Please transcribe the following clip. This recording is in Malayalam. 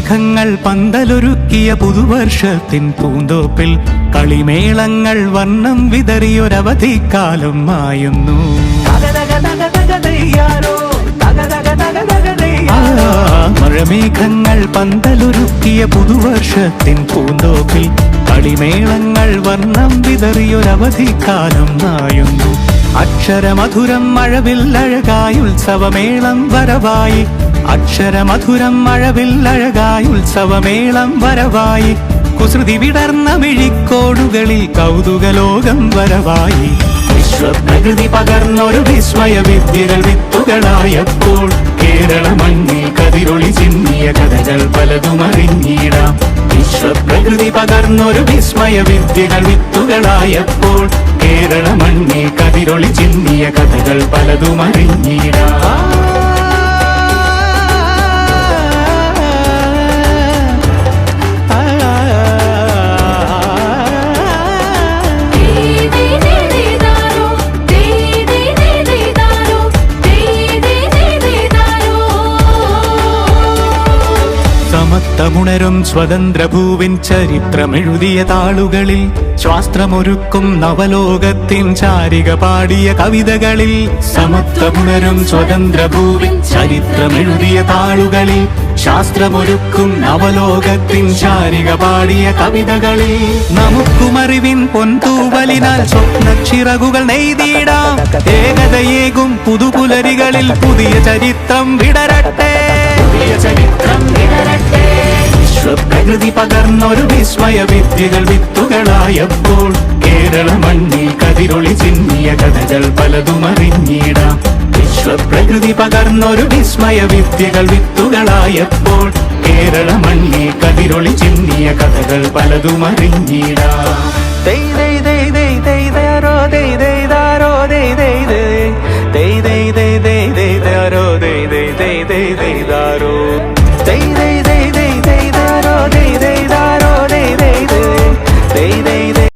വർണ്ണമേഘങ്ങൾ പന്തലൊരുക്കിയ പുതുവർഷത്തിൻ പൂന്തോപ്പിൽ കളിമേളങ്ങൾ വർണ്ണം വിതറിയൊരവധിക്കാലം മായുന്നു. മഴമേഘങ്ങൾ പന്തലൊരുക്കിയ പുതുവർഷത്തിൻ പൂന്തോപ്പിൽ കളിമേളങ്ങൾ വർണ്ണം വിതറിയൊരവധിക്കാലം മായുന്നു. അക്ഷരമധുരം മഴവില്ലഴകായി ഉത്സവമേളം വരവായി, അക്ഷരമധുരം മഴവില്ലഴകായി ഉത്സവമേളം വരവായി, കുസൃതി വിടർന്ന മിഴിക്കോടുകളിൽ കൗതുകലോകം വരവായി. വിശ്വപ്രകൃതി പകർന്നൊരു വിസ്മയ വിദ്യകൾ വിത്തുകളായപ്പോൾ കേരള മണ്ണിൽ കതിരൊളി ചിന്നിയ കഥകൾ പലതും അറിഞ്ഞിടാം. വിശ്വപ്രകൃതി പകർന്നൊരു വിസ്മയ വിദ്യകൾ വിത്തുകളായപ്പോൾ കേരള മണ്ണിൽ കതിരൊളി ചിന്നിയ കഥകൾ പലതും അറിഞ്ഞിടാം. സമത്വമുണരും സ്വതന്ത്രഭൂവിൻ ചരിത്രമെഴുതിയ താളുകളിൽ, ശാസ്ത്രമൊരുക്കും നവലോകത്തിൻ ചാരിക പാടിയ കവിതകളിൽ. സമത്വമുണരും സ്വതന്ത്രഭൂവിൻ ചരിത്രമെഴുതിയ താളുകളിൽ, ശാസ്ത്രമൊരുക്കും നവലോകത്തിൻ ചാരിക പാടിയ കവിതകളിൽ. നമുക്കുമറിവിൻ പൊൻതൂവലിനാൽ സ്വപ്നച്ചിറകുകൾ നെയ്തിടാം. ഏകതയേകും പുതുപുലരികളിൽ പുതിയ ചരിത്രം വിടരട്ടെ, പുതിയ ചരിത്രം വിടരട്ടെ. വിശ്വപ്രകൃതി പകർന്നൊരു വിസ്മയ വിദ്യകൾ വിത്തുകളായപ്പോൾ കേരള മണ്ണിൽ കതിരൊളി ചിന്നിയ കഥകൾ പലതും അറിഞ്ഞിടാം. വിശ്വപ്രകൃതി പകർന്നൊരു വിസ്മയ വിദ്യകൾ വിത്തുകളായപ്പോൾ കേരള മണ്ണിൽ കതിരൊളി ചിന്നിയ കഥകൾ പലതും അറിഞ്ഞിടാം.